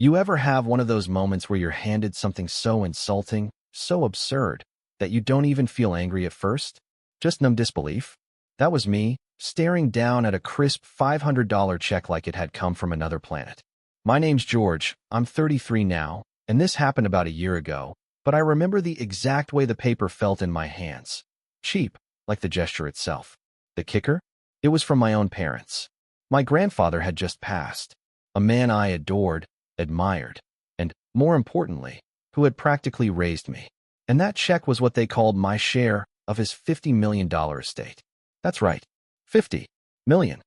You ever have one of those moments where you're handed something so insulting, so absurd, that you don't even feel angry at first? Just numb disbelief? That was me, staring down at a crisp $500 check like it had come from another planet. My name's George, I'm 33 now, and this happened about a year ago, but I remember the exact way the paper felt in my hands. Cheap, like the gesture itself. The kicker? It was from my own parents. My grandfather had just passed, a man I adored, admired, and, more importantly, who had practically raised me. And that check was what they called my share of his $50 million estate. That's right, $50 million.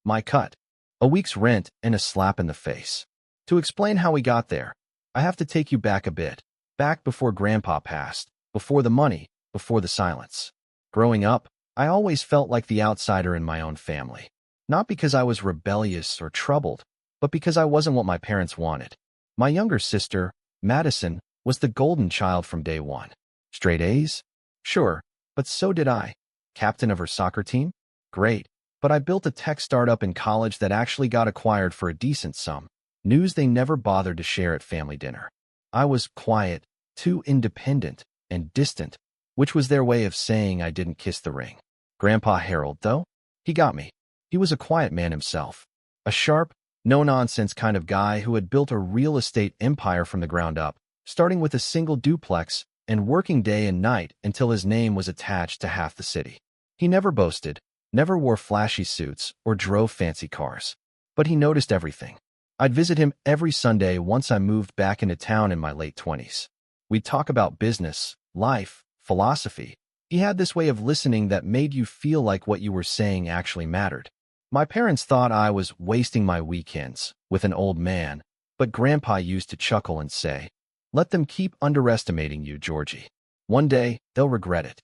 My cut. A week's rent and a slap in the face. To explain how we got there, I have to take you back a bit, back before Grandpa passed, before the money, before the silence. Growing up, I always felt like the outsider in my own family. Not because I was rebellious or troubled, but because I wasn't what my parents wanted. My younger sister, Madison, was the golden child from day one. Straight A's? Sure, but so did I. Captain of her soccer team? Great, but I built a tech startup in college that actually got acquired for a decent sum. News they never bothered to share at family dinner. I was quiet, too independent, and distant, which was their way of saying I didn't kiss the ring. Grandpa Harold, though, he got me. He was a quiet man himself. A sharp, no-nonsense kind of guy who had built a real estate empire from the ground up, starting with a single duplex and working day and night until his name was attached to half the city. He never boasted, never wore flashy suits or drove fancy cars. But he noticed everything. I'd visit him every Sunday once I moved back into town in my late 20s. We'd talk about business, life, philosophy. He had this way of listening that made you feel like what you were saying actually mattered. My parents thought I was wasting my weekends with an old man, but Grandpa used to chuckle and say, "Let them keep underestimating you, Georgie. One day, they'll regret it."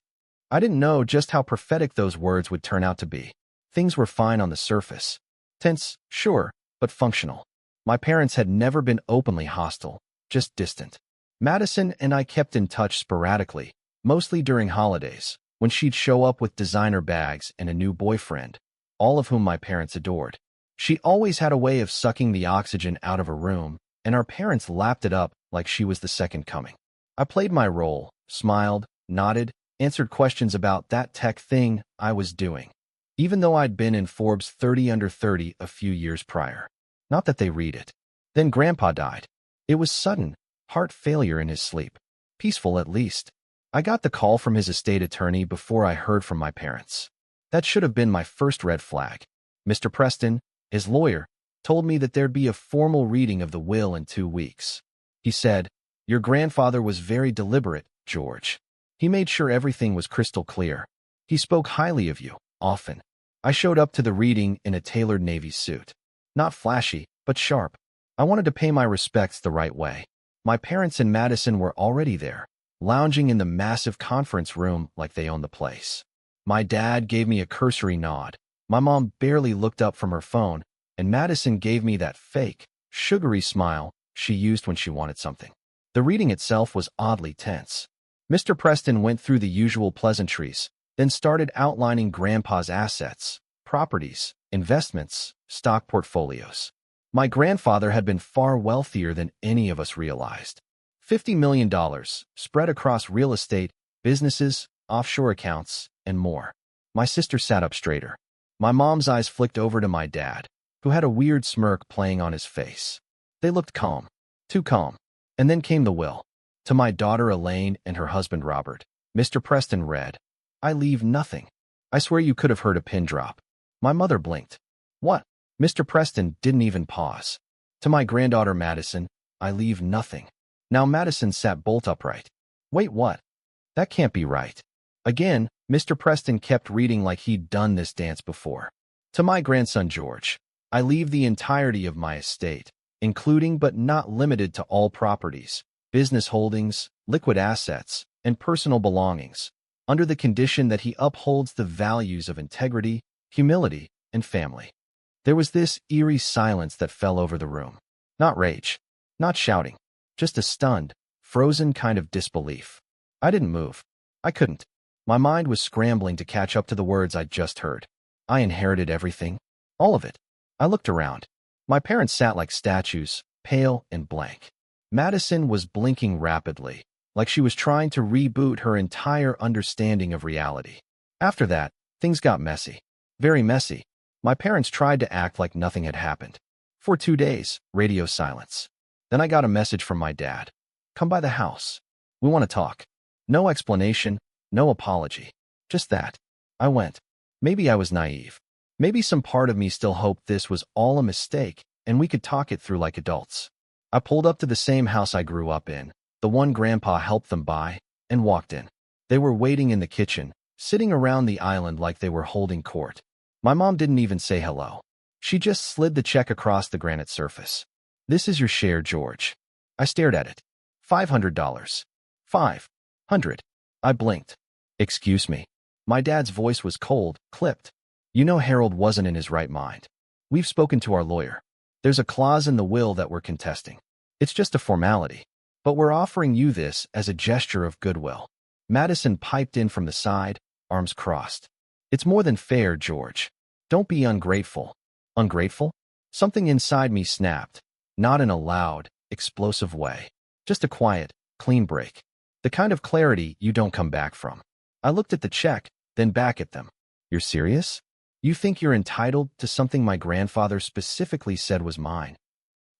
I didn't know just how prophetic those words would turn out to be. Things were fine on the surface. Tense, sure, but functional. My parents had never been openly hostile, just distant. Madison and I kept in touch sporadically, mostly during holidays, when she'd show up with designer bags and a new boyfriend, all of whom my parents adored. She always had a way of sucking the oxygen out of a room, and our parents lapped it up like she was the second coming. I played my role, smiled, nodded, answered questions about that tech thing I was doing, even though I'd been in Forbes 30 Under 30 a few years prior. Not that they read it. Then Grandpa died. It was sudden, heart failure in his sleep. Peaceful at least. I got the call from his estate attorney before I heard from my parents. That should have been my first red flag. Mr. Preston, his lawyer, told me that there'd be a formal reading of the will in 2 weeks. He said, "Your grandfather was very deliberate, George. He made sure everything was crystal clear. He spoke highly of you, often." I showed up to the reading in a tailored navy suit. Not flashy, but sharp. I wanted to pay my respects the right way. My parents and Madison were already there, lounging in the massive conference room like they owned the place. My dad gave me a cursory nod. My mom barely looked up from her phone, and Madison gave me that fake, sugary smile she used when she wanted something. The reading itself was oddly tense. Mr. Preston went through the usual pleasantries, then started outlining Grandpa's assets, properties, investments, stock portfolios. My grandfather had been far wealthier than any of us realized. $50 million, spread across real estate, businesses, offshore accounts, and more. My sister sat up straighter. My mom's eyes flicked over to my dad, who had a weird smirk playing on his face. They looked calm. Too calm. And then came the will. To my daughter Elaine and her husband Robert. Mr. Preston read, "I leave nothing." I swear you could have heard a pin drop. My mother blinked. "What?" Mr. Preston didn't even pause. To my granddaughter Madison, "I leave nothing." Now Madison sat bolt upright. "Wait, what? That can't be right." Again, Mr. Preston kept reading like he'd done this dance before. To my grandson George, "I leave the entirety of my estate, including but not limited to all properties, business holdings, liquid assets, and personal belongings, under the condition that he upholds the values of integrity, humility, and family." There was this eerie silence that fell over the room. Not rage, not shouting, just a stunned, frozen kind of disbelief. I didn't move. I couldn't. My mind was scrambling to catch up to the words I'd just heard. I inherited everything. All of it. I looked around. My parents sat like statues, pale and blank. Madison was blinking rapidly, like she was trying to reboot her entire understanding of reality. After that, things got messy. Very messy. My parents tried to act like nothing had happened. For 2 days, radio silence. Then I got a message from my dad. Come by the house. We want to talk. No explanation, no apology. Just that. I went. Maybe I was naive. Maybe some part of me still hoped this was all a mistake and we could talk it through like adults. I pulled up to the same house I grew up in, the one Grandpa helped them buy, and walked in. They were waiting in the kitchen, sitting around the island like they were holding court. My mom didn't even say hello. She just slid the check across the granite surface. This is your share, George. I stared at it. $500. 500. I blinked. Excuse me. My dad's voice was cold, clipped. You know Harold wasn't in his right mind. We've spoken to our lawyer. There's a clause in the will that we're contesting. It's just a formality. But we're offering you this as a gesture of goodwill. Madison piped in from the side, arms crossed. It's more than fair, George. Don't be ungrateful. Ungrateful? Something inside me snapped. Not in a loud, explosive way. Just a quiet, clean break. The kind of clarity you don't come back from. I looked at the check, then back at them. You're serious? You think you're entitled to something my grandfather specifically said was mine?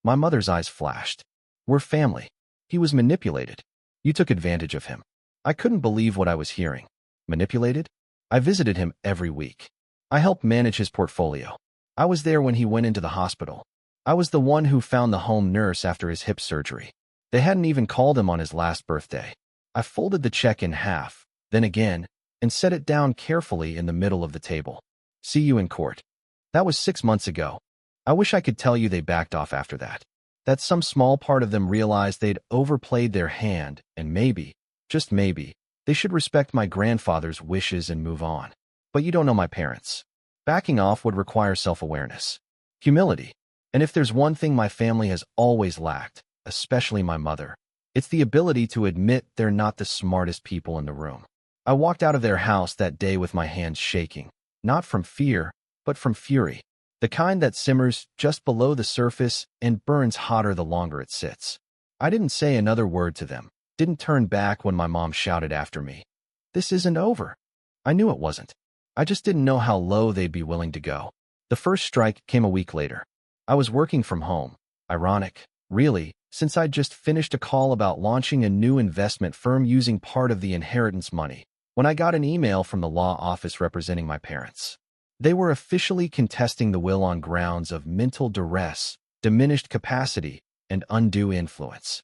My mother's eyes flashed. We're family. He was manipulated. You took advantage of him. I couldn't believe what I was hearing. Manipulated? I visited him every week. I helped manage his portfolio. I was there when he went into the hospital. I was the one who found the home nurse after his hip surgery. They hadn't even called him on his last birthday. I folded the check in half, then again, and set it down carefully in the middle of the table. See you in court. That was 6 months ago. I wish I could tell you they backed off after that. That some small part of them realized they'd overplayed their hand, and maybe, just maybe, they should respect my grandfather's wishes and move on. But you don't know my parents. Backing off would require self-awareness, humility. And if there's one thing my family has always lacked, especially my mother, it's the ability to admit they're not the smartest people in the room. I walked out of their house that day with my hands shaking, not from fear, but from fury. The kind that simmers just below the surface and burns hotter the longer it sits. I didn't say another word to them, didn't turn back when my mom shouted after me. This isn't over. I knew it wasn't. I just didn't know how low they'd be willing to go. The first strike came a week later. I was working from home. Ironic, really, since I'd just finished a call about launching a new investment firm using part of the inheritance money, when I got an email from the law office representing my parents. They were officially contesting the will on grounds of mental duress, diminished capacity, and undue influence.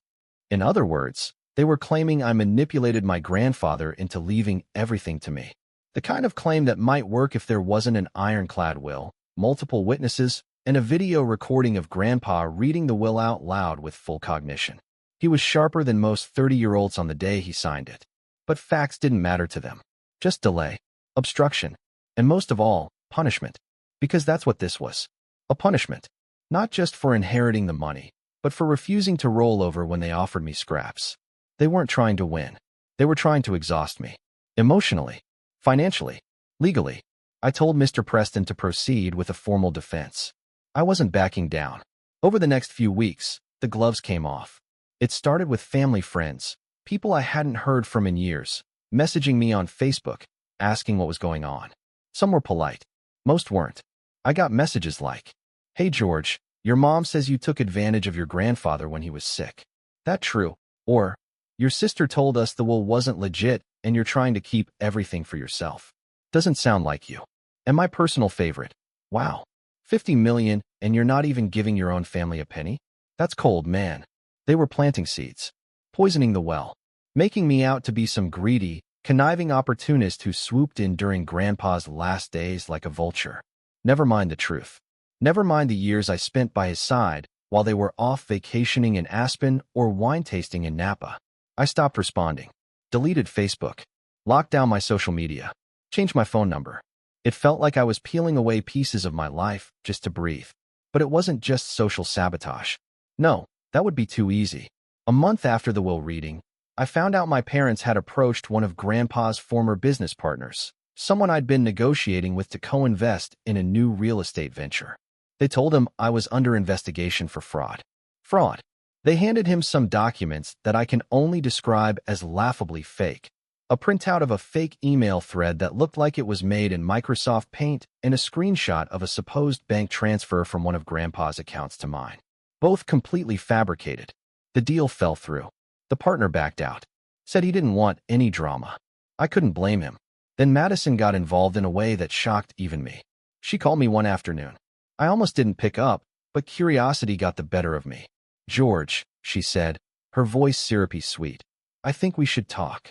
In other words, they were claiming I manipulated my grandfather into leaving everything to me. The kind of claim that might work if there wasn't an ironclad will, multiple witnesses, and a video recording of Grandpa reading the will out loud with full cognition. He was sharper than most 30-year-olds on the day he signed it. But facts didn't matter to them. Just delay, obstruction, and most of all, punishment. Because that's what this was. A punishment. Not just for inheriting the money, but for refusing to roll over when they offered me scraps. They weren't trying to win. They were trying to exhaust me. Emotionally, financially, legally. I told Mr. Preston to proceed with a formal defense. I wasn't backing down. Over the next few weeks, the gloves came off. It started with family friends, people I hadn't heard from in years, messaging me on Facebook, asking what was going on. Some were polite. Most weren't. I got messages like, "Hey George, your mom says you took advantage of your grandfather when he was sick. That true?" Or, "Your sister told us the will wasn't legit and you're trying to keep everything for yourself. Doesn't sound like you." And my personal favorite, "Wow, 50 million and you're not even giving your own family a penny? That's cold, man." They were planting seeds, poisoning the well, making me out to be some greedy, conniving opportunist who swooped in during Grandpa's last days like a vulture. Never mind the truth. Never mind the years I spent by his side while they were off vacationing in Aspen or wine tasting in Napa. I stopped responding, deleted Facebook, locked down my social media, changed my phone number. It felt like I was peeling away pieces of my life just to breathe. But it wasn't just social sabotage. No, that would be too easy. A month after the will reading, I found out my parents had approached one of Grandpa's former business partners, someone I'd been negotiating with to co-invest in a new real estate venture. They told him I was under investigation for fraud. Fraud. They handed him some documents that I can only describe as laughably fake. A printout of a fake email thread that looked like it was made in Microsoft Paint and a screenshot of a supposed bank transfer from one of Grandpa's accounts to mine. Both completely fabricated. The deal fell through. The partner backed out. Said he didn't want any drama. I couldn't blame him. Then Madison got involved in a way that shocked even me. She called me one afternoon. I almost didn't pick up, but curiosity got the better of me. "George," she said, her voice syrupy sweet. "I think we should talk."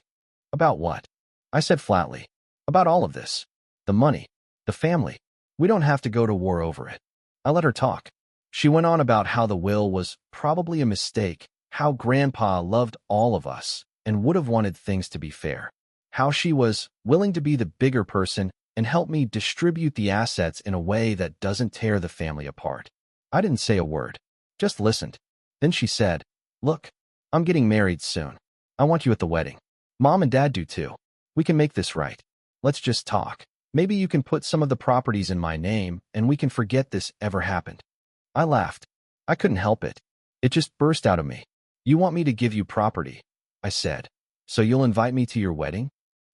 "About what?" I said flatly. "About all of this. The money. The family. We don't have to go to war over it." I let her talk. She went on about how the will was probably a mistake, how Grandpa loved all of us and would have wanted things to be fair, how she was willing to be the bigger person and help me distribute the assets in a way that doesn't tear the family apart. I didn't say a word, just listened. Then she said, "Look, I'm getting married soon. I want you at the wedding. Mom and Dad do too. We can make this right. Let's just talk. Maybe you can put some of the properties in my name and we can forget this ever happened." I laughed. I couldn't help it. It just burst out of me. "You want me to give you property?" I said. "So you'll invite me to your wedding?"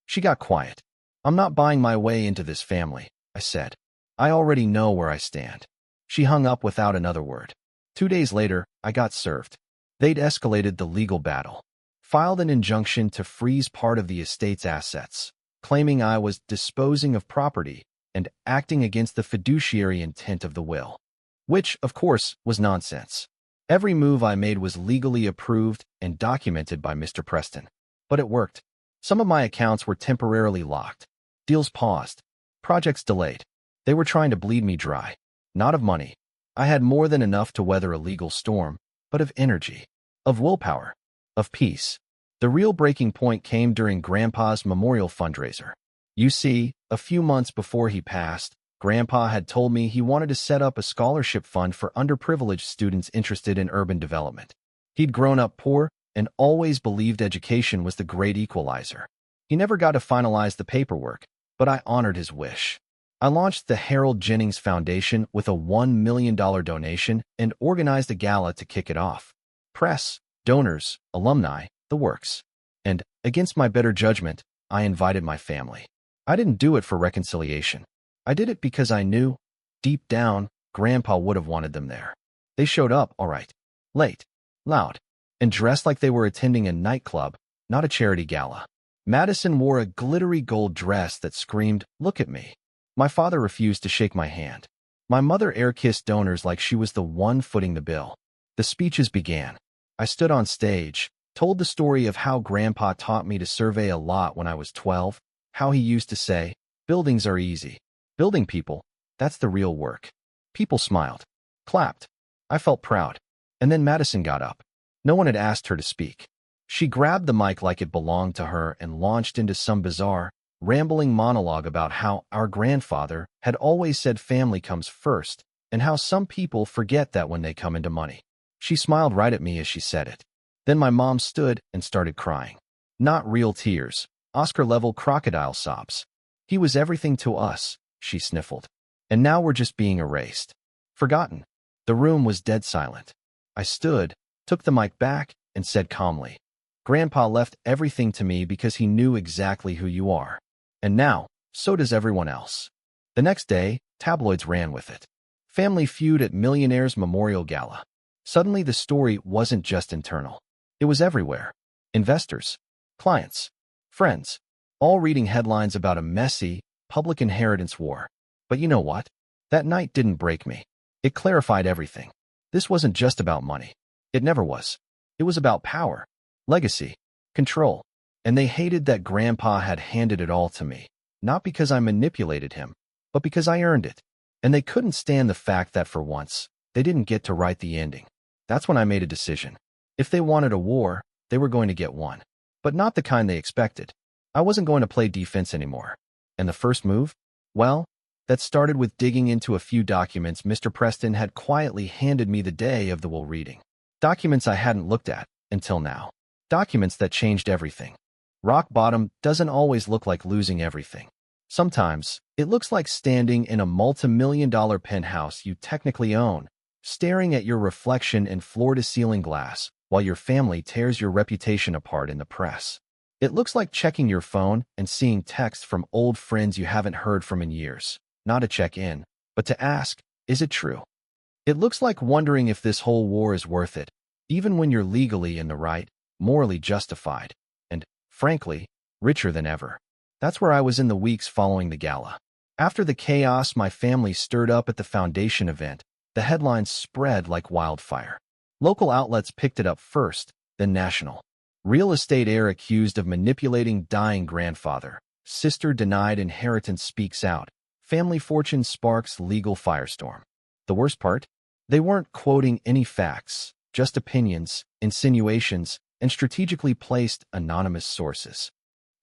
She got quiet. "I'm not buying my way into this family," I said. "I already know where I stand." She hung up without another word. 2 days later, I got served. They'd escalated the legal battle. Filed an injunction to freeze part of the estate's assets, claiming I was disposing of property and acting against the fiduciary intent of the will. Which, of course, was nonsense. Every move I made was legally approved and documented by Mr. Preston. But it worked. Some of my accounts were temporarily locked. Deals paused. Projects delayed. They were trying to bleed me dry. Not of money. I had more than enough to weather a legal storm, but of energy, of willpower, of peace. The real breaking point came during Grandpa's memorial fundraiser. You see, a few months before he passed, Grandpa had told me he wanted to set up a scholarship fund for underprivileged students interested in urban development. He'd grown up poor and always believed education was the great equalizer. He never got to finalize the paperwork, but I honored his wish. I launched the Harold Jennings Foundation with a $1 million donation and organized a gala to kick it off. Press, donors, alumni, the works. And, against my better judgment, I invited my family. I didn't do it for reconciliation. I did it because I knew, deep down, Grandpa would have wanted them there. They showed up, all right. Late, loud, and dressed like they were attending a nightclub, not a charity gala. Madison wore a glittery gold dress that screamed, "Look at me." My father refused to shake my hand. My mother air-kissed donors like she was the one footing the bill. The speeches began. I stood on stage, told the story of how Grandpa taught me to survey a lot when I was 12, how he used to say, "Buildings are easy. Building people, that's the real work." People smiled, clapped. I felt proud. And then Madison got up. No one had asked her to speak. She grabbed the mic like it belonged to her and launched into some bizarre, rambling monologue about how our grandfather had always said family comes first and how some people forget that when they come into money. She smiled right at me as she said it. Then my mom stood and started crying. Not real tears, Oscar-level crocodile sobs. "He was everything to us," she sniffled. "And now we're just being erased. Forgotten." The room was dead silent. I stood, took the mic back, and said calmly, "Grandpa left everything to me because he knew exactly who you are. And now, so does everyone else." The next day, tabloids ran with it. Family feud at Millionaire's Memorial Gala. Suddenly the story wasn't just internal. It was everywhere. Investors, clients, friends, all reading headlines about a messy, public inheritance war. But you know what? That night didn't break me. It clarified everything. This wasn't just about money. It never was. It was about power, legacy, control. And they hated that Grandpa had handed it all to me, not because I manipulated him, but because I earned it. And they couldn't stand the fact that for once, they didn't get to write the ending. That's when I made a decision. If they wanted a war, they were going to get one. But not the kind they expected. I wasn't going to play defense anymore. And the first move? Well, that started with digging into a few documents Mr. Preston had quietly handed me the day of the will reading. Documents I hadn't looked at until now. Documents that changed everything. Rock bottom doesn't always look like losing everything. Sometimes, it looks like standing in a multi-million-dollar penthouse you technically own, staring at your reflection in floor-to-ceiling glass while your family tears your reputation apart in the press. It looks like checking your phone and seeing texts from old friends you haven't heard from in years, not to check in, but to ask, is it true? It looks like wondering if this whole war is worth it, even when you're legally in the right, morally justified, and, frankly, richer than ever. That's where I was in the weeks following the gala. After the chaos my family stirred up at the foundation event, the headlines spread like wildfire. Local outlets picked it up first, then national. Real estate heir accused of manipulating dying grandfather. Sister denied inheritance speaks out. Family fortune sparks legal firestorm. The worst part? They weren't quoting any facts, just opinions, insinuations, and strategically placed anonymous sources.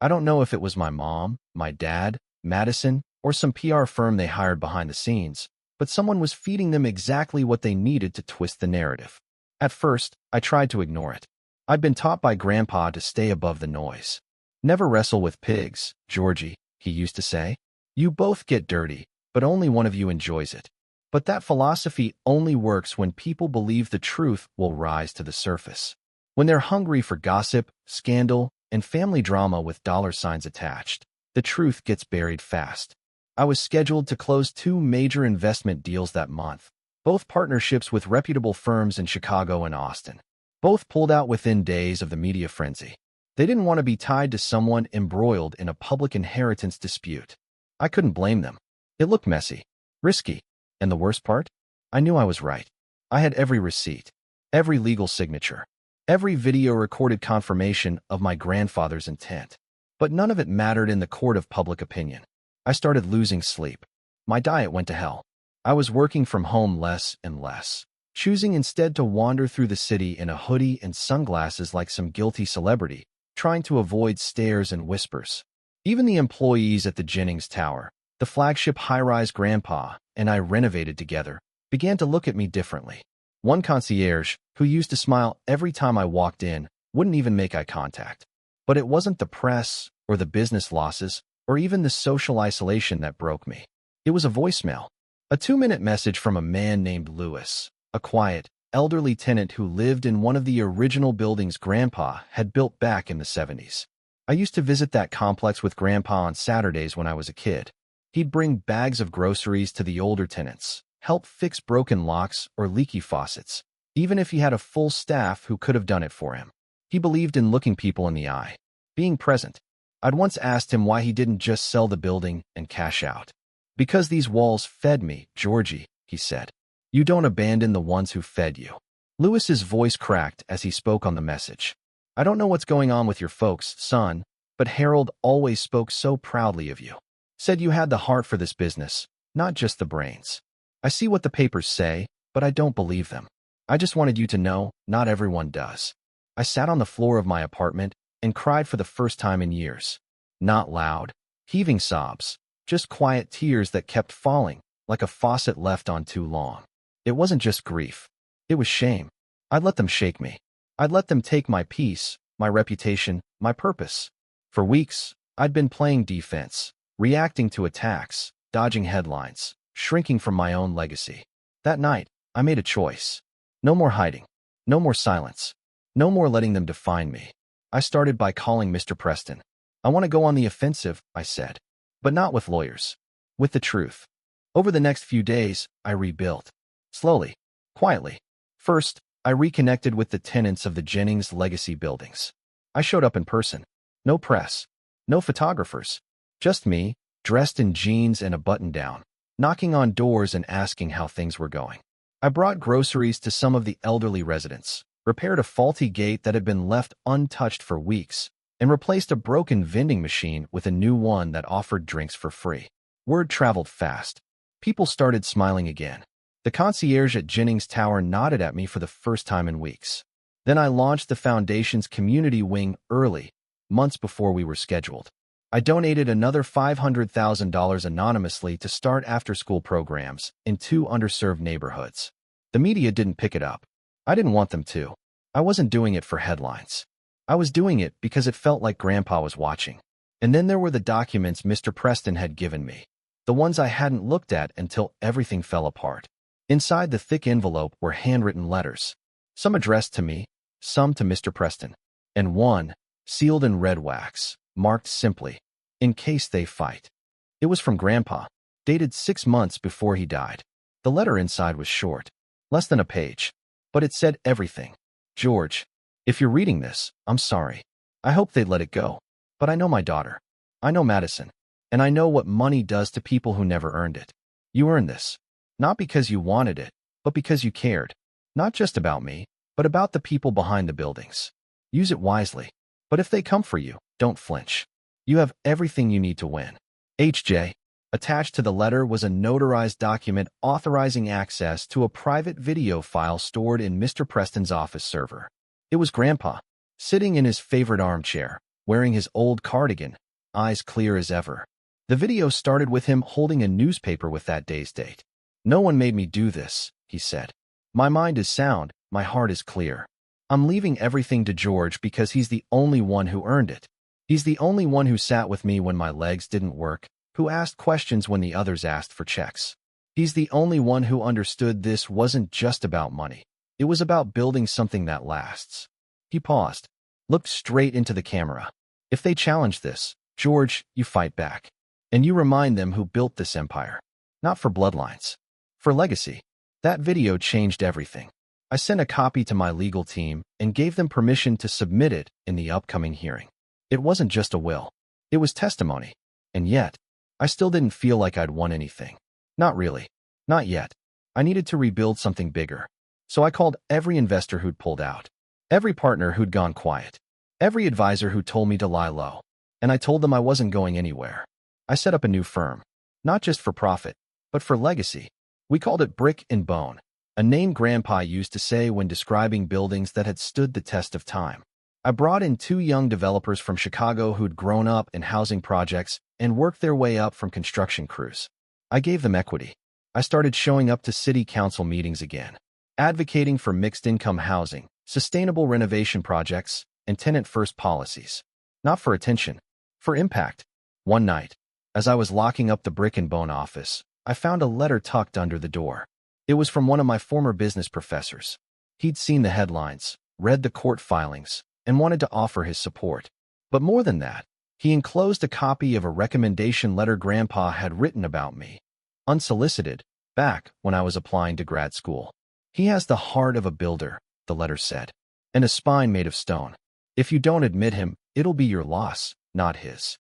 I don't know if it was my mom, my dad, Madison, or some PR firm they hired behind the scenes, but someone was feeding them exactly what they needed to twist the narrative. At first, I tried to ignore it. I'd been taught by Grandpa to stay above the noise. Never wrestle with pigs, Georgie, he used to say. You both get dirty, but only one of you enjoys it. But that philosophy only works when people believe the truth will rise to the surface. When they're hungry for gossip, scandal, and family drama with dollar signs attached, the truth gets buried fast. I was scheduled to close 2 major investment deals that month, both partnerships with reputable firms in Chicago and Austin. Both pulled out within days of the media frenzy. They didn't want to be tied to someone embroiled in a public inheritance dispute. I couldn't blame them. It looked messy, risky, and the worst part? I knew I was right. I had every receipt, every legal signature, every video-recorded confirmation of my grandfather's intent. But none of it mattered in the court of public opinion. I started losing sleep. My diet went to hell. I was working from home less and less, choosing instead to wander through the city in a hoodie and sunglasses like some guilty celebrity, trying to avoid stares and whispers. Even the employees at the Jennings Tower, the flagship high-rise Grandpa and I renovated together, began to look at me differently. One concierge, who used to smile every time I walked in, wouldn't even make eye contact. But it wasn't the press, or the business losses, or even the social isolation that broke me. It was a voicemail. A 2-minute message from a man named Lewis, a quiet, elderly tenant who lived in one of the original buildings Grandpa had built back in the 70s. I used to visit that complex with Grandpa on Saturdays when I was a kid. He'd bring bags of groceries to the older tenants, help fix broken locks or leaky faucets, even if he had a full staff who could have done it for him. He believed in looking people in the eye, being present. I'd once asked him why he didn't just sell the building and cash out. Because these walls fed me, Georgie, he said. You don't abandon the ones who fed you. Lewis's voice cracked as he spoke on the message. I don't know what's going on with your folks, son, but Harold always spoke so proudly of you. Said you had the heart for this business, not just the brains. I see what the papers say, but I don't believe them. I just wanted you to know, not everyone does. I sat on the floor of my apartment and cried for the first time in years. Not loud, heaving sobs, just quiet tears that kept falling, like a faucet left on too long. It wasn't just grief. It was shame. I'd let them shake me. I'd let them take my peace, my reputation, my purpose. For weeks, I'd been playing defense, reacting to attacks, dodging headlines, shrinking from my own legacy. That night, I made a choice. No more hiding. No more silence. No more letting them define me. I started by calling Mr. Preston. I want to go on the offensive, I said. But not with lawyers. With the truth. Over the next few days, I rebuilt. Slowly. Quietly. First, I reconnected with the tenants of the Jennings legacy buildings. I showed up in person. No press. No photographers. Just me, dressed in jeans and a button-down, knocking on doors and asking how things were going. I brought groceries to some of the elderly residents, repaired a faulty gate that had been left untouched for weeks, and replaced a broken vending machine with a new one that offered drinks for free. Word traveled fast. People started smiling again. The concierge at Jennings Tower nodded at me for the first time in weeks. Then I launched the foundation's community wing early, months before we were scheduled. I donated another $500,000 anonymously to start after-school programs in 2 underserved neighborhoods. The media didn't pick it up. I didn't want them to. I wasn't doing it for headlines. I was doing it because it felt like Grandpa was watching. And then there were the documents Mr. Preston had given me, the ones I hadn't looked at until everything fell apart. Inside the thick envelope were handwritten letters, some addressed to me, some to Mr. Preston, and one, sealed in red wax, marked simply, "In case they fight." It was from Grandpa, dated 6 months before he died. The letter inside was short, less than a page, but it said everything. "George, if you're reading this, I'm sorry. I hope they'd let it go. But I know my daughter. I know Madison. And I know what money does to people who never earned it. You earned this. Not because you wanted it, but because you cared. Not just about me, but about the people behind the buildings. Use it wisely. But if they come for you, don't flinch. You have everything you need to win. H.J." Attached to the letter was a notarized document authorizing access to a private video file stored in Mr. Preston's office server. It was Grandpa, sitting in his favorite armchair, wearing his old cardigan, eyes clear as ever. The video started with him holding a newspaper with that day's date. "No one made me do this," he said. "My mind is sound, my heart is clear. I'm leaving everything to George because he's the only one who earned it. He's the only one who sat with me when my legs didn't work, who asked questions when the others asked for checks. He's the only one who understood this wasn't just about money. It was about building something that lasts." He paused, looked straight into the camera. "If they challenge this, George, you fight back. And you remind them who built this empire. Not for bloodlines. For legacy." That video changed everything. I sent a copy to my legal team and gave them permission to submit it in the upcoming hearing. It wasn't just a will. It was testimony. And yet, I still didn't feel like I'd won anything. Not really. Not yet. I needed to rebuild something bigger. So I called every investor who'd pulled out, every partner who'd gone quiet, every advisor who told me to lie low. And I told them I wasn't going anywhere. I set up a new firm, not just for profit, but for legacy. We called it Brick and Bone, a name Grandpa used to say when describing buildings that had stood the test of time. I brought in 2 young developers from Chicago who'd grown up in housing projects and worked their way up from construction crews. I gave them equity. I started showing up to city council meetings again, advocating for mixed-income housing, sustainable renovation projects, and tenant-first policies. Not for attention, for impact. One night, as I was locking up the Brick and Bone office, I found a letter tucked under the door. It was from one of my former business professors. He'd seen the headlines, read the court filings, and wanted to offer his support. But more than that, he enclosed a copy of a recommendation letter Grandpa had written about me, unsolicited, back when I was applying to grad school. "He has the heart of a builder," the letter said, "and a spine made of stone. If you don't admit him, it'll be your loss, not his."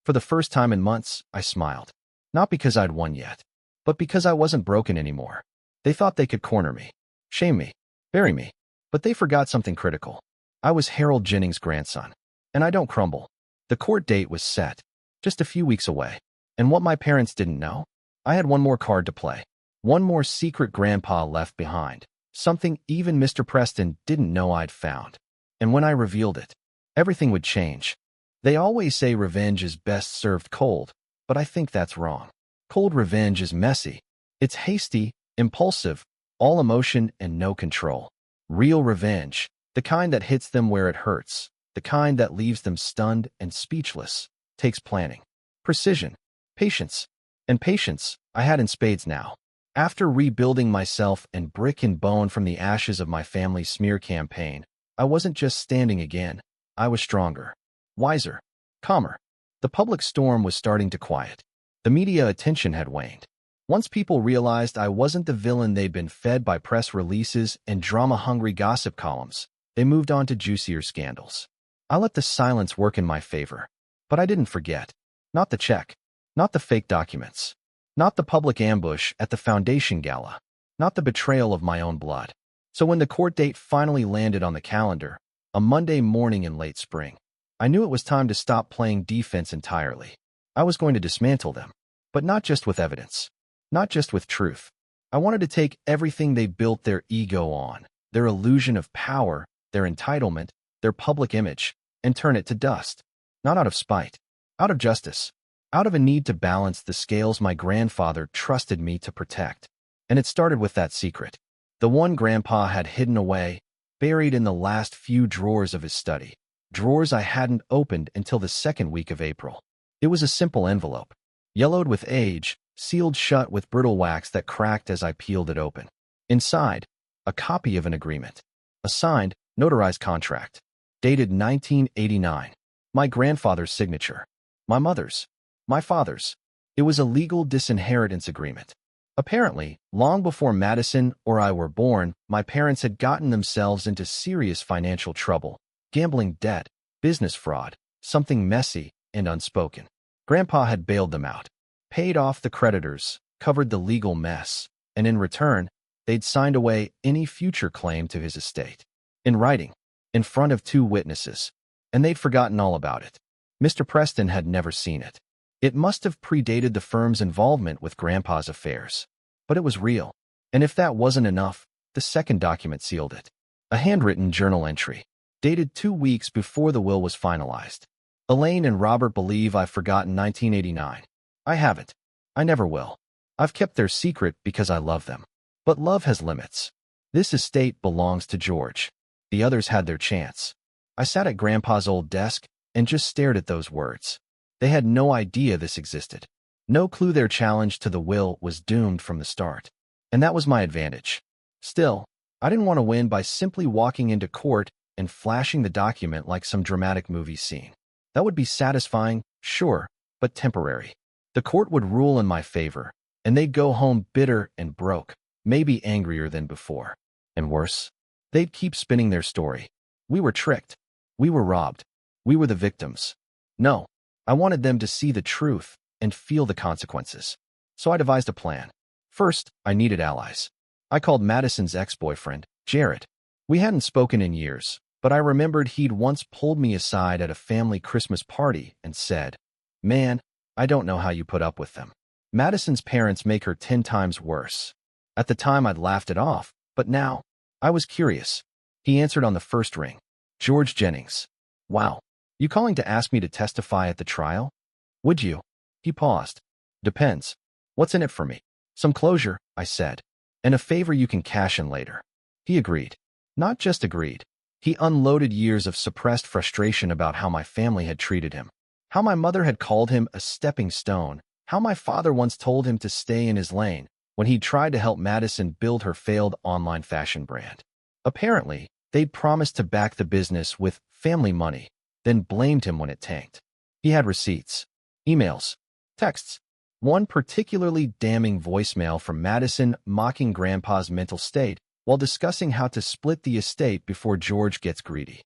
For the first time in months, I smiled. Not because I'd won yet, but because I wasn't broken anymore. They thought they could corner me, shame me, bury me, but they forgot something critical. I was Harold Jennings' grandson, and I don't crumble. The court date was set, just a few weeks away. And what my parents didn't know? I had one more card to play, one more secret Grandpa left behind, something even Mr. Preston didn't know I'd found. And when I revealed it, everything would change. They always say revenge is best served cold, but I think that's wrong. Cold revenge is messy. It's hasty, impulsive, all emotion and no control. Real revenge, the kind that hits them where it hurts, the kind that leaves them stunned and speechless, takes planning, precision, patience. And patience I had in spades now. After rebuilding myself and Brick and Bone from the ashes of my family's smear campaign, I wasn't just standing again. I was stronger, wiser, calmer. The public storm was starting to quiet. The media attention had waned. Once people realized I wasn't the villain they'd been fed by press releases and drama-hungry gossip columns, they moved on to juicier scandals. I let the silence work in my favor. But I didn't forget. Not the check. Not the fake documents. Not the public ambush at the foundation gala. Not the betrayal of my own blood. So when the court date finally landed on the calendar, a Monday morning in late spring, I knew it was time to stop playing defense entirely. I was going to dismantle them. But not just with evidence. Not just with truth. I wanted to take everything they built their ego on, their illusion of power, their entitlement, their public image, and turn it to dust. Not out of spite. Out of justice. Out of a need to balance the scales my grandfather trusted me to protect. And it started with that secret. The one Grandpa had hidden away, buried in the last few drawers of his study. Drawers I hadn't opened until the second week of April. It was a simple envelope, yellowed with age, sealed shut with brittle wax that cracked as I peeled it open. Inside, a copy of an agreement. A signed, notarized contract. Dated 1989. My grandfather's signature. My mother's. My father's. It was a legal disinheritance agreement. Apparently, long before Madison or I were born, my parents had gotten themselves into serious financial trouble. Gambling debt, business fraud, something messy and unspoken. Grandpa had bailed them out, paid off the creditors, covered the legal mess, and in return, they'd signed away any future claim to his estate. In writing, in front of 2 witnesses, and they'd forgotten all about it. Mr. Preston had never seen it. It must have predated the firm's involvement with Grandpa's affairs. But it was real. And if that wasn't enough, the second document sealed it. A handwritten journal entry, dated 2 weeks before the will was finalized. Elaine and Robert believe I've forgotten 1989. I haven't. I never will. I've kept their secret because I love them. But love has limits. This estate belongs to George. The others had their chance. I sat at Grandpa's old desk and just stared at those words. They had no idea this existed. No clue their challenge to the will was doomed from the start. And that was my advantage. Still, I didn't want to win by simply walking into court and flashing the document like some dramatic movie scene. That would be satisfying, sure, but temporary. The court would rule in my favor, and they'd go home bitter and broke, maybe angrier than before. And worse, they'd keep spinning their story. We were tricked. We were robbed. We were the victims. No, I wanted them to see the truth and feel the consequences. So I devised a plan. First, I needed allies. I called Madison's ex-boyfriend, Jared. We hadn't spoken in years, but I remembered he'd once pulled me aside at a family Christmas party and said, "Man, I don't know how you put up with them. Madison's parents make her 10 times worse." At the time, I'd laughed it off, but now, I was curious. He answered on the first ring. "George Jennings." "Wow. You calling to ask me to testify at the trial? Would you?" He paused. "Depends. What's in it for me?" "Some closure," I said, "and a favor you can cash in later." He agreed. Not just agreed. He unloaded years of suppressed frustration about how my family had treated him, how my mother had called him a stepping stone, how my father once told him to stay in his lane when he tried to help Madison build her failed online fashion brand. Apparently, they'd promised to back the business with family money, then blamed him when it tanked. He had receipts, emails, texts, one particularly damning voicemail from Madison mocking Grandpa's mental state while discussing how to split the estate before George gets greedy.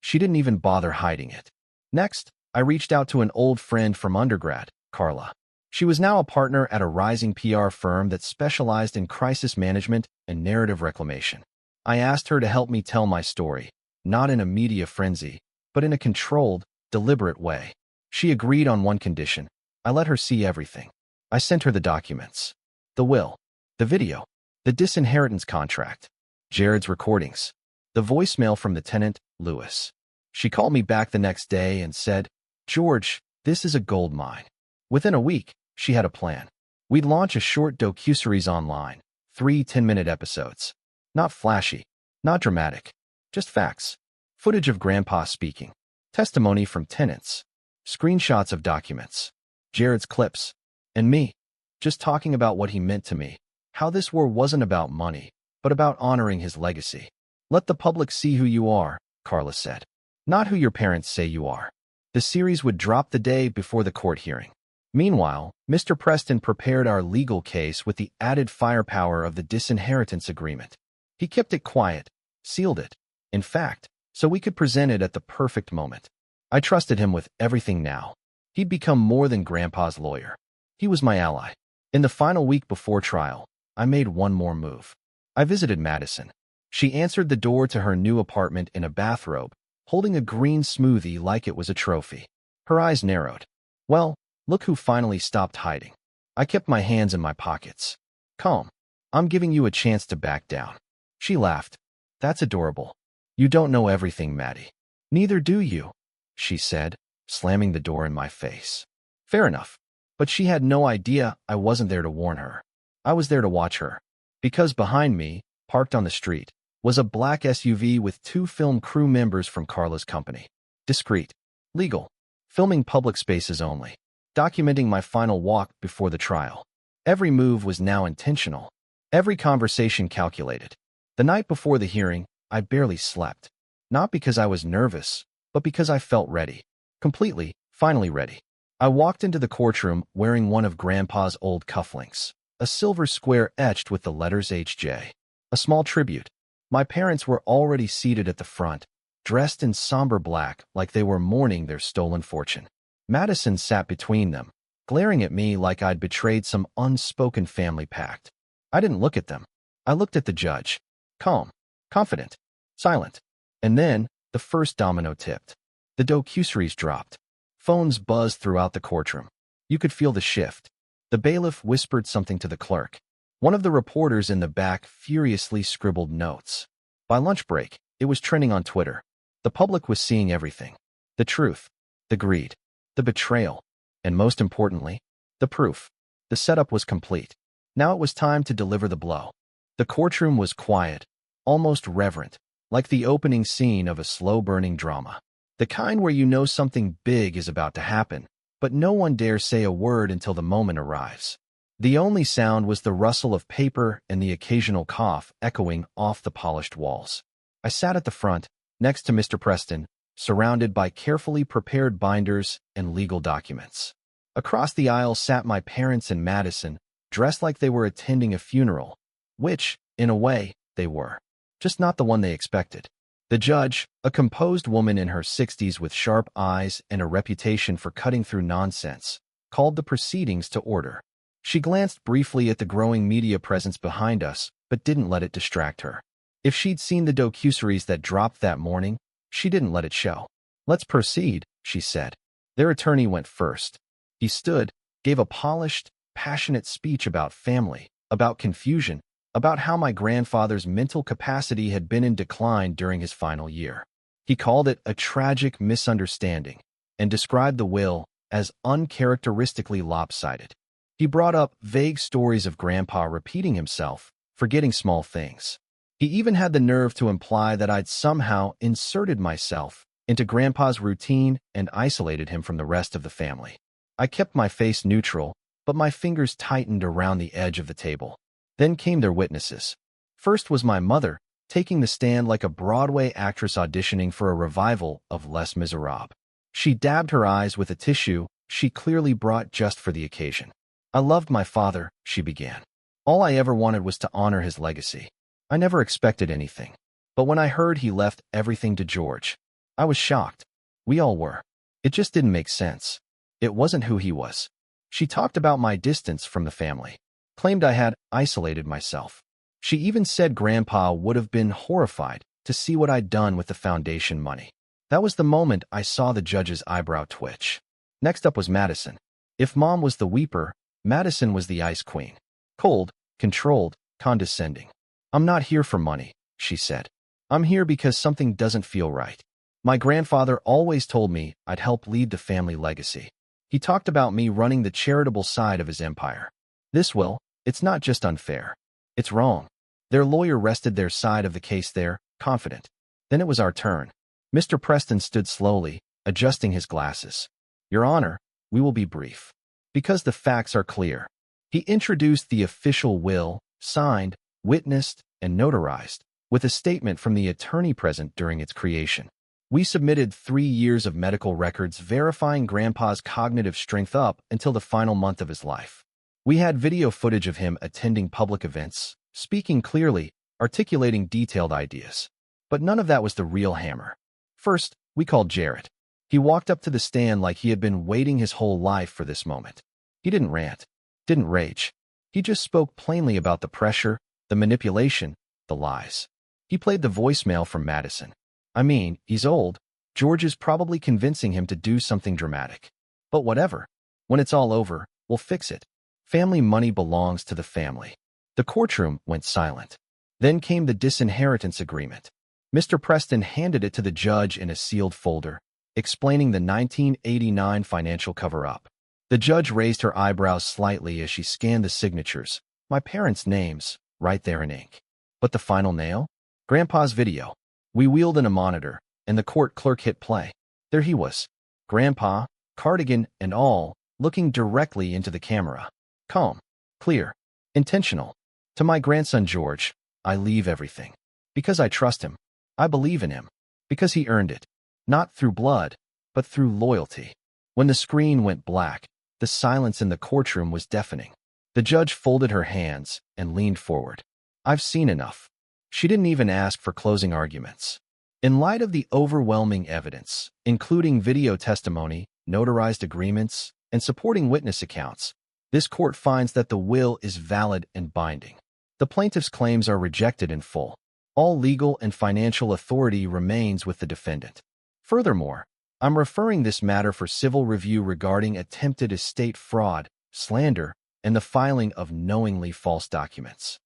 She didn't even bother hiding it. Next, I reached out to an old friend from undergrad, Carla. She was now a partner at a rising PR firm that specialized in crisis management and narrative reclamation. I asked her to help me tell my story, not in a media frenzy, but in a controlled, deliberate way. She agreed on one condition. I let her see everything. I sent her the documents, the will, the video, the disinheritance contract, Jared's recordings, the voicemail from the tenant, Lewis. She called me back the next day and said, "George, this is a gold mine." Within a week, she had a plan. We'd launch a short docuseries online, 3 10-minute episodes. Not flashy, not dramatic, just facts. Footage of Grandpa speaking, testimony from tenants, screenshots of documents, Jared's clips, and me, just talking about what he meant to me, how this war wasn't about money, but about honoring his legacy. "Let the public see who you are," Carla said, "not who your parents say you are." The series would drop the day before the court hearing. Meanwhile, Mr. Preston prepared our legal case with the added firepower of the disinheritance agreement. He kept it quiet, sealed it, in fact, so we could present it at the perfect moment. I trusted him with everything now. He'd become more than Grandpa's lawyer. He was my ally. In the final week before trial, I made one more move. I visited Madison. She answered the door to her new apartment in a bathrobe, holding a green smoothie like it was a trophy. Her eyes narrowed. "Well, look who finally stopped hiding." I kept my hands in my pockets. "Calm. I'm giving you a chance to back down." She laughed. "That's adorable. You don't know everything, Maddie." "Neither do you," she said, slamming the door in my face. Fair enough. But she had no idea I wasn't there to warn her. I was there to watch her. Because behind me, parked on the street, was a black SUV with 2 film crew members from Carla's company. Discreet. Legal. Filming public spaces only. Documenting my final walk before the trial. Every move was now intentional. Every conversation calculated. The night before the hearing, I barely slept. Not because I was nervous, but because I felt ready. Completely, finally ready. I walked into the courtroom wearing one of Grandpa's old cufflinks, a silver square etched with the letters HJ. A small tribute. My parents were already seated at the front, dressed in somber black like they were mourning their stolen fortune. Madison sat between them, glaring at me like I'd betrayed some unspoken family pact. I didn't look at them. I looked at the judge. Calm, confident, silent. And then, the first domino tipped. The docuseries dropped. Phones buzzed throughout the courtroom. You could feel the shift. The bailiff whispered something to the clerk. One of the reporters in the back furiously scribbled notes. By lunch break, it was trending on Twitter. The public was seeing everything. The truth, the greed, the betrayal, and most importantly, the proof. The setup was complete. Now it was time to deliver the blow. The courtroom was quiet, almost reverent, like the opening scene of a slow-burning drama. The kind where you know something big is about to happen, but no one dares say a word until the moment arrives. The only sound was the rustle of paper and the occasional cough echoing off the polished walls. I sat at the front, next to Mr. Preston, surrounded by carefully prepared binders and legal documents. Across the aisle sat my parents and Madison, dressed like they were attending a funeral, which, in a way, they were. Just not the one they expected. The judge, a composed woman in her 60s with sharp eyes and a reputation for cutting through nonsense, called the proceedings to order. She glanced briefly at the growing media presence behind us, but didn't let it distract her. If she'd seen the docuseries that dropped that morning, she didn't let it show. "Let's proceed," she said. Their attorney went first. He stood, gave a polished, passionate speech about family, about confusion, about how my grandfather's mental capacity had been in decline during his final year. He called it a tragic misunderstanding and described the will as uncharacteristically lopsided. He brought up vague stories of Grandpa repeating himself, forgetting small things. He even had the nerve to imply that I'd somehow inserted myself into Grandpa's routine and isolated him from the rest of the family. I kept my face neutral, but my fingers tightened around the edge of the table. Then came their witnesses. First was my mother, taking the stand like a Broadway actress auditioning for a revival of Les Miserables. She dabbed her eyes with a tissue she clearly brought just for the occasion. "I loved my father," she began. "All I ever wanted was to honor his legacy. I never expected anything. But when I heard he left everything to George, I was shocked. We all were. It just didn't make sense. It wasn't who he was." She talked about my distance from the family, claimed I had isolated myself. She even said Grandpa would have been horrified to see what I'd done with the foundation money. That was the moment I saw the judge's eyebrow twitch. Next up was Madison. If Mom was the weeper, Madison was the ice queen. Cold, controlled, condescending. "I'm not here for money," she said. "I'm here because something doesn't feel right. My grandfather always told me I'd help lead the family legacy. He talked about me running the charitable side of his empire. This will, it's not just unfair. It's wrong." Their lawyer rested their side of the case there, confident. Then it was our turn. Mr. Preston stood slowly, adjusting his glasses. "Your Honor, we will be brief. Because the facts are clear." He introduced the official will, signed, witnessed, and notarized, with a statement from the attorney present during its creation. We submitted 3 years of medical records verifying Grandpa's cognitive strength up until the final month of his life. We had video footage of him attending public events, speaking clearly, articulating detailed ideas. But none of that was the real hammer. First, we called Jarrett. He walked up to the stand like he had been waiting his whole life for this moment. He didn't rant, didn't rage. He just spoke plainly about the pressure, the manipulation, the lies. He played the voicemail from Madison. I mean, he's old. George is probably convincing him to do something dramatic. But whatever. When it's all over, we'll fix it. Family money belongs to the family. The courtroom went silent. Then came the disinheritance agreement. Mr. Preston handed it to the judge in a sealed folder, explaining the 1989 financial cover-up. The judge raised her eyebrows slightly as she scanned the signatures, my parents' names, right there in ink. But the final nail? Grandpa's video. We wheeled in a monitor, and the court clerk hit play. There he was. Grandpa, cardigan and all, looking directly into the camera. Calm, clear, intentional. To my grandson George, I leave everything. Because I trust him. I believe in him. Because he earned it. Not through blood, but through loyalty. When the screen went black, the silence in the courtroom was deafening. The judge folded her hands and leaned forward. I've seen enough. She didn't even ask for closing arguments. In light of the overwhelming evidence, including video testimony, notarized agreements, and supporting witness accounts, this court finds that the will is valid and binding. The plaintiff's claims are rejected in full. All legal and financial authority remains with the defendant. Furthermore, I'm referring this matter for civil review regarding attempted estate fraud, slander, and the filing of knowingly false documents.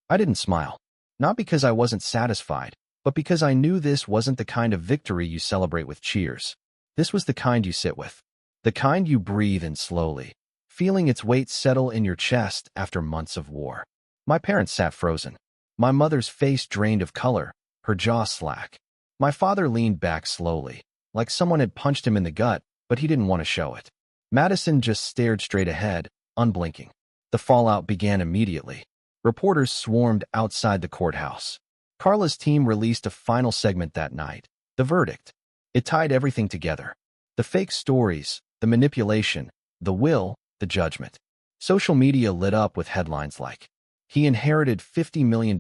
I didn't smile. Not because I wasn't satisfied, but because I knew this wasn't the kind of victory you celebrate with cheers. This was the kind you sit with. The kind you breathe in slowly, feeling its weight settle in your chest after months of war. My parents sat frozen. My mother's face drained of color, her jaw slack. My father leaned back slowly, like someone had punched him in the gut, but he didn't want to show it. Madison just stared straight ahead, unblinking. The fallout began immediately. Reporters swarmed outside the courthouse. Carla's team released a final segment that night, the verdict. It tied everything together. The fake stories, the manipulation, the will, the judgment. Social media lit up with headlines like, "He inherited $50 million.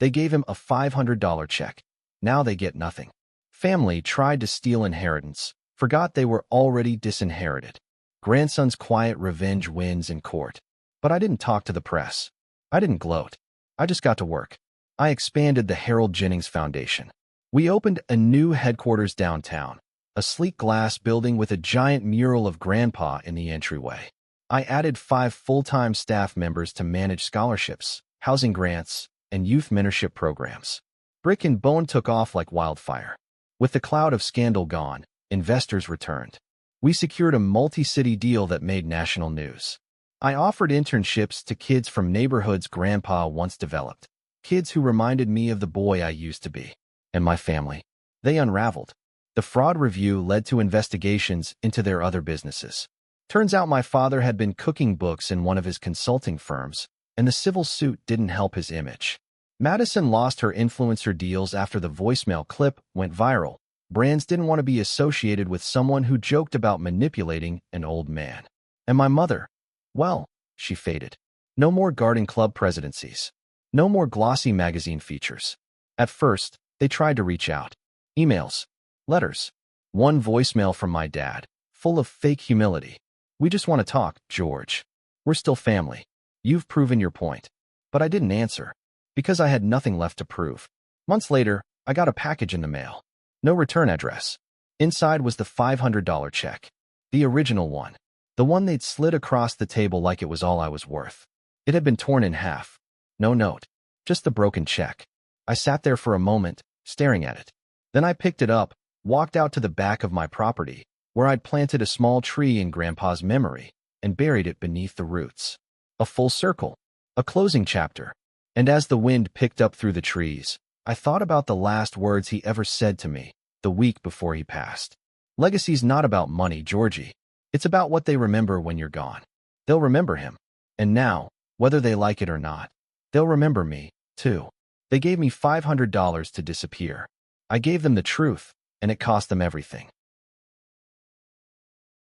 They gave him a $500 check. Now they get nothing." Family tried to steal inheritance, forgot they were already disinherited. Grandson's quiet revenge wins in court. But I didn't talk to the press. I didn't gloat. I just got to work. I expanded the Harold Jennings Foundation. We opened a new headquarters downtown, a sleek glass building with a giant mural of Grandpa in the entryway. I added 5 full-time staff members to manage scholarships, housing grants, and youth mentorship programs. Brick and Bone took off like wildfire. With the cloud of scandal gone, investors returned. We secured a multi-city deal that made national news. I offered internships to kids from neighborhoods Grandpa once developed, kids who reminded me of the boy I used to be. And my family. They unraveled. The fraud review led to investigations into their other businesses. Turns out my father had been cooking books in one of his consulting firms, and the civil suit didn't help his image. Madison lost her influencer deals after the voicemail clip went viral. Brands didn't want to be associated with someone who joked about manipulating an old man. And my mother, well, she faded. No more garden club presidencies. No more glossy magazine features. At first, they tried to reach out. Emails. Letters. One voicemail from my dad, full of fake humility. "We just want to talk, George. We're still family. You've proven your point." But I didn't answer, because I had nothing left to prove. Months later, I got a package in the mail. No return address. Inside was the $500 check. The original one. The one they'd slid across the table like it was all I was worth. It had been torn in half. No note. Just the broken check. I sat there for a moment, staring at it. Then I picked it up, walked out to the back of my property, where I'd planted a small tree in Grandpa's memory, and buried it beneath the roots. A full circle. A closing chapter. And as the wind picked up through the trees, I thought about the last words he ever said to me, the week before he passed. Legacy's not about money, Georgie. It's about what they remember when you're gone. They'll remember him. And now, whether they like it or not, they'll remember me, too. They gave me $500 to disappear. I gave them the truth, and it cost them everything.